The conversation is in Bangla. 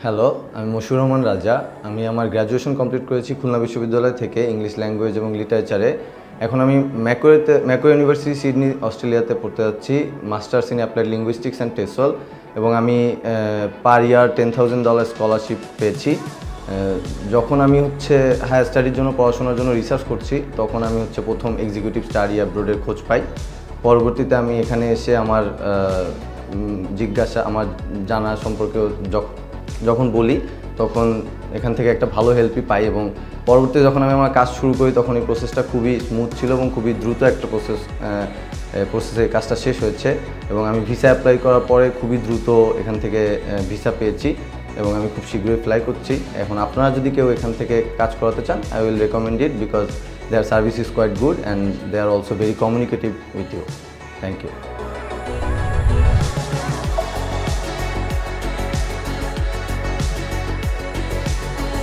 হ্যালো, আমি মশিউর রহমান রাজা। আমি আমার গ্র্যাজুয়েশন কমপ্লিট করেছি খুলনা বিশ্ববিদ্যালয় থেকে ইংলিশ ল্যাঙ্গুয়েজ এবং লিটারেচারে। এখন আমি ম্যাকো ইউনিভার্সিটি সিডনি অস্ট্রেলিয়াতে পড়তে যাচ্ছি masters in applied linguistics and টেসল, এবং আমি পার ইয়ার $10,000 স্কলারশিপ পেয়েছি। যখন আমি হায়ার স্টাডির জন্য পড়াশোনার জন্য রিসার্চ করছি, তখন আমি প্রথম এক্সিকিউটিভ স্টাডি অ্যাব্রোডের খোঁজ পাই। পরবর্তীতে আমি এখানে এসে আমার আমার জানা সম্পর্কে যখন বলি, তখন এখান থেকে একটা ভালো হেল্পই পাই, এবং পরবর্তীতে যখন আমি আমার কাজ শুরু করি তখন এই প্রসেসটা খুবই স্মুথ ছিল এবং খুবই দ্রুত একটা প্রসেসে কাজটা শেষ হয়েছে, এবং আমি ভিসা অ্যাপ্লাই করার পরে খুবই দ্রুত এখান থেকে ভিসা পেয়েছি এবং আমি খুব শীঘ্রই অ্যাপ্লাই করছি। এখন আপনারা যদি কেউ এখান থেকে কাজ করাতে চান, I will recommend it because their service is quite good and they are also very communicative with you. Thank you.